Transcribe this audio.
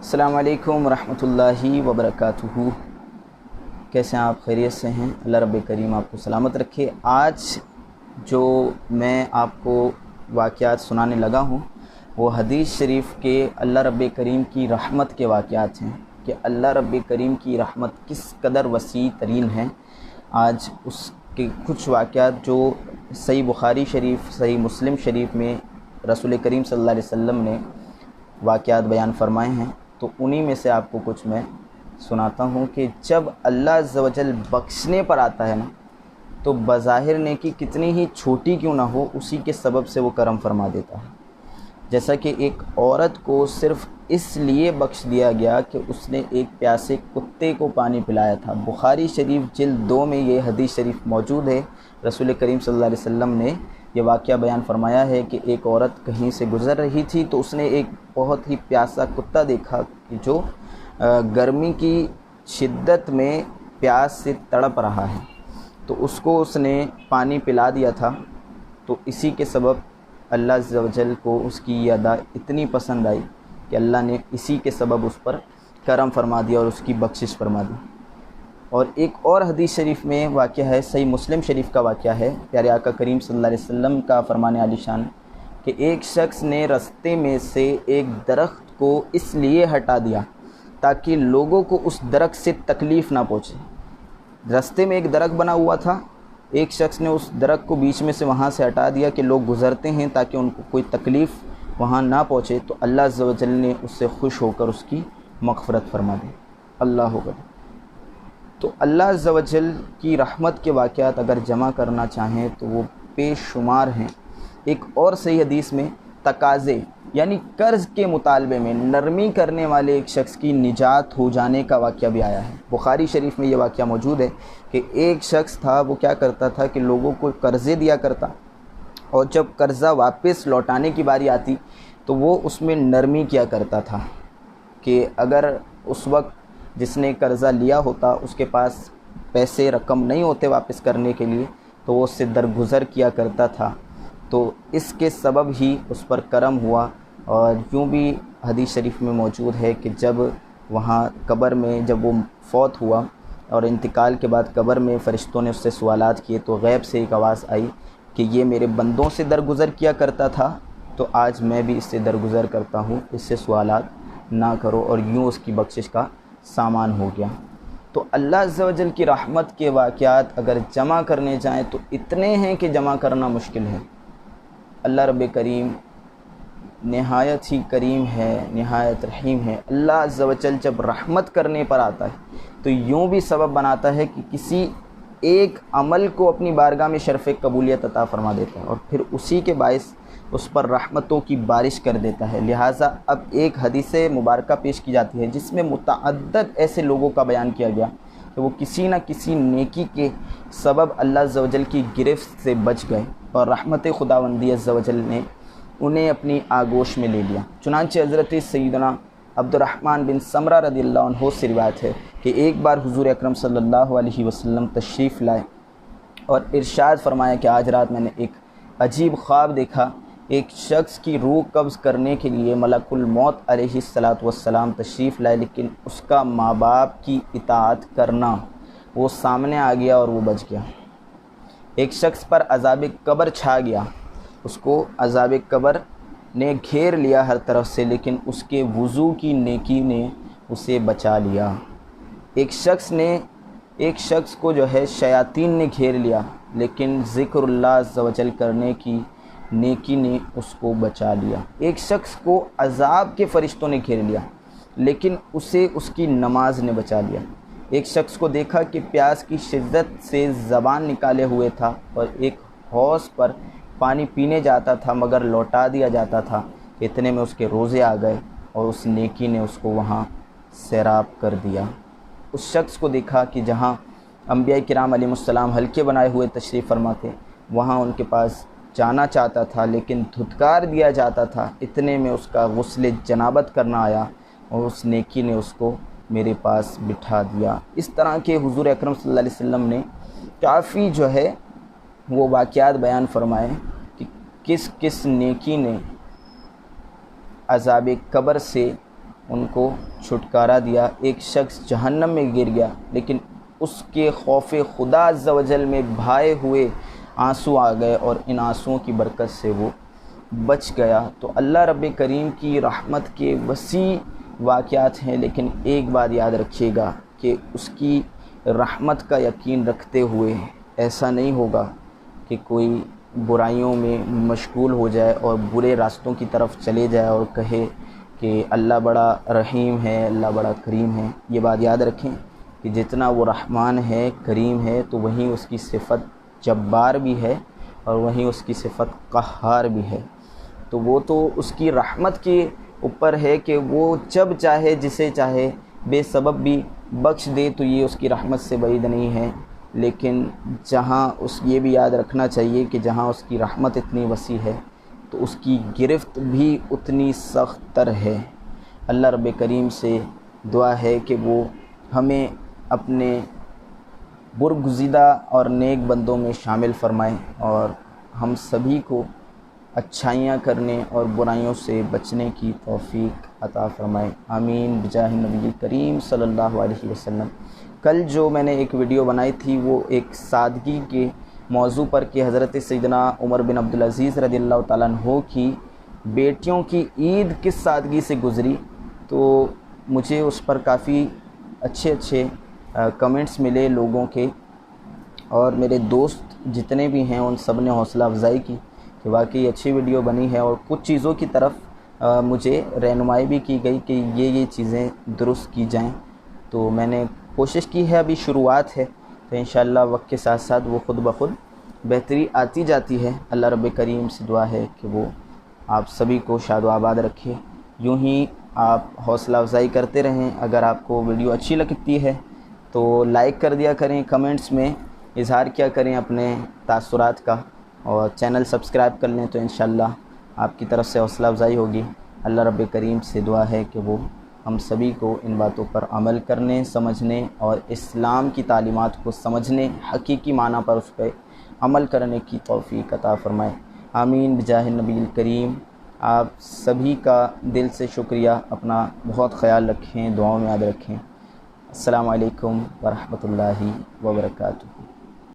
السلام علیکم ورحمۃ اللہ وبرکاتہ۔ کیسے ہیں آپ؟ خیریت سے ہیں؟ اللہ رب کریم آپ کو سلامت رکھے۔ آج جو میں آپ کو واقعات سنانے لگا ہوں وہ حدیث شریف کے اللہ رب کریم کی رحمت کے واقعات ہیں کہ اللہ رب کریم کی رحمت کس قدر وسیع ترین ہے۔ آج اس کے کچھ واقعات جو صحیح بخاری شریف، صحیح مسلم شریف میں رسول کریم صلی اللہ علیہ وسلم نے واقعات بیان فرمائے ہیں، تو انہی میں سے آپ کو کچھ میں سناتا ہوں کہ جب اللہ عز و جل بخشنے پر آتا ہے نا، تو بظاہر نیکی کتنی ہی چھوٹی کیوں نہ ہو، اسی کے سبب سے وہ کرم فرما دیتا ہے۔ جیسا کہ ایک عورت کو صرف اس لیے بخش دیا گیا کہ اس نے ایک پیاسے کتے کو پانی پلایا تھا۔ بخاری شریف جلد 2 میں یہ حدیث شریف موجود ہے۔ رسول کریم صلی اللہ علیہ وسلم نے یہ واقعہ بیان فرمایا ہے کہ ایک عورت کہیں سے گزر رہی تھی تو اس نے ایک بہت ہی پیاسا کتا دیکھا کہ جو گرمی کی شدت میں پیاس سے تڑپ رہا ہے، تو اس کو اس نے پانی پلا دیا تھا۔ تو اسی کے سبب اللہ عز و جل کو اس کی یہ ادا اتنی پسند آئی کہ اللہ نے اسی کے سبب اس پر کرم فرما دیا اور اس کی بخشش فرما دی۔ اور ایک اور حدیث شریف میں واقعہ ہے، صحیح مسلم شریف کا واقعہ ہے، پیارے آقا کریم صلی اللہ علیہ وسلم کا فرمان عالی شان کہ ایک شخص نے رستے میں سے ایک درخت کو اس لیے ہٹا دیا تاکہ لوگوں کو اس درخت سے تکلیف نہ پہنچے۔ رستے میں ایک درخت بنا ہوا تھا، ایک شخص نے اس درخت کو بیچ میں سے وہاں سے ہٹا دیا کہ لوگ گزرتے ہیں تاکہ ان کو کوئی تکلیف وہاں نہ پہنچے، تو اللہ عز و جل نے اس سے خوش ہو کر اس کی مغفرت فرما دی۔ اللہ اکبر۔ تو اللہ عز و جل کی رحمت کے واقعات اگر جمع کرنا چاہیں تو وہ بے شمار ہیں۔ ایک اور صحیح حدیث میں تقاضے یعنی قرض کے مطالبے میں نرمی کرنے والے ایک شخص کی نجات ہو جانے کا واقعہ بھی آیا ہے۔ بخاری شریف میں یہ واقعہ موجود ہے کہ ایک شخص تھا، وہ کیا کرتا تھا کہ لوگوں کو قرضے دیا کرتا، اور جب قرضہ واپس لوٹانے کی باری آتی تو وہ اس میں نرمی کیا کرتا تھا کہ اگر اس وقت جس نے قرضہ لیا ہوتا اس کے پاس پیسے رقم نہیں ہوتے واپس کرنے کے لیے تو وہ اس سے درگزر کیا کرتا تھا، تو اس کے سبب ہی اس پر کرم ہوا۔ اور یوں بھی حدیث شریف میں موجود ہے کہ جب وہاں قبر میں جب وہ فوت ہوا اور انتقال کے بعد قبر میں فرشتوں نے اس سے سوالات کیے تو غیب سے ایک آواز آئی کہ یہ میرے بندوں سے درگزر کیا کرتا تھا، تو آج میں بھی اس سے درگزر کرتا ہوں، اس سے سوالات نہ کرو، اور یوں اس کی بخشش کا سامان ہو گیا۔ تو اللہ عز و جل کی رحمت کے واقعات اگر جمع کرنے جائیں تو اتنے ہیں کہ جمع کرنا مشکل ہے۔ اللہ رب کریم نہایت ہی کریم ہے، نہایت رحیم ہے۔ اللہ عز و جل جب رحمت کرنے پر آتا ہے تو یوں بھی سبب بناتا ہے کہ کسی ایک عمل کو اپنی بارگاہ میں شرف قبولیت عطا فرما دیتا ہے اور پھر اسی کے باعث اس پر رحمتوں کی بارش کر دیتا ہے۔ لہٰذا اب ایک حدیث مبارکہ پیش کی جاتی ہے جس میں متعدد ایسے لوگوں کا بیان کیا گیا کہ وہ کسی نہ کسی نیکی کے سبب اللہ عز و جل کی گرفت سے بچ گئے اور رحمت خداوندی عز و جل نے انہیں اپنی آغوش میں لے لیا۔ چنانچہ حضرت سیدنا عبد الرحمن بن سمرہ رضی اللہ عنہ سے روایت ہے کہ ایک بار حضور اکرم صلی اللہ علیہ وسلم تشریف لائے اور ارشاد فرمایا کہ آج رات میں نے ایک عجیب خواب دیکھا۔ ایک شخص کی روح قبض کرنے کے لیے ملک الموت علیہ السلام تشریف لائے، لیکن اس کا ماں باپ کی اطاعت کرنا وہ سامنے آ گیا اور وہ بچ گیا۔ ایک شخص پر عذاب قبر چھا گیا، اس کو عذاب قبر نے گھیر لیا ہر طرف سے، لیکن اس کے وضو کی نیکی نے اسے بچا لیا۔ ایک شخص کو جو ہے شیاطین نے گھیر لیا، لیکن ذکر اللہ عز و جل کرنے کی نیکی نے اس کو بچا لیا۔ ایک شخص کو عذاب کے فرشتوں نے گھیر لیا، لیکن اسے اس کی نماز نے بچا لیا۔ ایک شخص کو دیکھا کہ پیاس کی شدت سے زبان نکالے ہوئے تھا اور ایک حوض پر پانی پینے جاتا تھا مگر لوٹا دیا جاتا تھا، اتنے میں اس کے روزے آ گئے اور اس نیکی نے اس کو وہاں سیراب کر دیا۔ اس شخص کو دیکھا کہ جہاں انبیاء کرام علیہ السلام حلقے بنائے ہوئے تشریف فرما تھے، وہاں ان کے پاس جانا چاہتا تھا لیکن دھتکار دیا جاتا تھا، اتنے میں اس کا غسل جنابت کرنا آیا اور اس نیکی نے اس کو میرے پاس بٹھا دیا۔ اس طرح کے حضور اکرم صلی اللہ علیہ وسلم نے کافی جو ہے وہ واقعات بیان فرمائے کہ کس کس نیکی نے عذاب قبر سے ان کو چھٹکارا دیا۔ ایک شخص جہنم میں گر گیا لیکن اس کے خوف خدا عز و جل میں بہائے ہوئے آنسو آ گئے اور ان آنسوؤں کی برکت سے وہ بچ گیا۔ تو اللہ رب کریم کی رحمت کے وسیع واقعات ہیں، لیکن ایک بات یاد رکھیے گا کہ اس کی رحمت کا یقین رکھتے ہوئے ایسا نہیں ہوگا کہ کوئی برائیوں میں مشغول ہو جائے اور برے راستوں کی طرف چلے جائے اور کہے کہ اللہ بڑا رحیم ہے، اللہ بڑا کریم ہے۔ یہ بات یاد رکھیں کہ جتنا وہ رحمان ہے، کریم ہے، تو وہیں اس کی صفت جبار بھی ہے اور وہیں اس کی صفت قہار بھی ہے۔ تو وہ تو اس کی رحمت کے اوپر ہے کہ وہ جب چاہے جسے چاہے بے سبب بھی بخش دے، تو یہ اس کی رحمت سے بعید نہیں ہے۔ لیکن جہاں یہ بھی یاد رکھنا چاہیے کہ جہاں اس کی رحمت اتنی وسیع ہے تو اس کی گرفت بھی اتنی سخت تر ہے۔ اللہ رب کریم سے دعا ہے کہ وہ ہمیں اپنے برگزیدہ اور نیک بندوں میں شامل فرمائے اور ہم سبھی کو اچھائیاں کرنے اور برائیوں سے بچنے کی توفیق عطا فرمائے، آمین بجاہ نبی کریم صلی اللہ علیہ وسلم۔ کل جو میں نے ایک ویڈیو بنائی تھی وہ ایک سادگی کے موضوع پر کہ حضرت سیدنا عمر بن عبدالعزیز رضی اللہ تعالیٰ عنہ کی بیٹیوں کی عید کس سادگی سے گزری، تو مجھے اس پر کافی اچھے کمنٹس ملے لوگوں کے، اور میرے دوست جتنے بھی ہیں ان سب نے حوصلہ افزائی کی کہ واقعی اچھی ویڈیو بنی ہے، اور کچھ چیزوں کی طرف مجھے رہنمائی بھی کی گئی کہ یہ چیزیں درست کی جائیں۔ تو میں نے کوشش کی ہے، ابھی شروعات ہے، تو انشاءاللہ وقت کے ساتھ ساتھ وہ خود بخود بہتری آتی جاتی ہے۔ اللہ رب کریم سے دعا ہے کہ وہ آپ سبھی کو شاد و آباد رکھے، یوں ہی آپ حوصلہ افزائی کرتے رہیں۔ اگر آپ کو ویڈیو اچھی لگتی ہے تو لائک کر دیا کریں، کمنٹس میں اظہار کیا کریں اپنے تاثرات کا، اور چینل سبسکرائب کر لیں تو انشاءاللہ آپ کی طرف سے حوصلہ افزائی ہوگی۔ اللہ رب کریم سے دعا ہے کہ وہ ہم سبھی کو ان باتوں پر عمل کرنے، سمجھنے اور اسلام کی تعلیمات کو سمجھنے، حقیقی معنی پر اس پہ عمل کرنے کی توفیق عطا فرمائے، آمین بجاہ نبی کریم۔ آپ سبھی کا دل سے شکریہ، اپنا بہت خیال رکھیں، دعاؤں میں یاد رکھیں۔ السلام علیکم ورحمۃ اللہ وبرکاتہ۔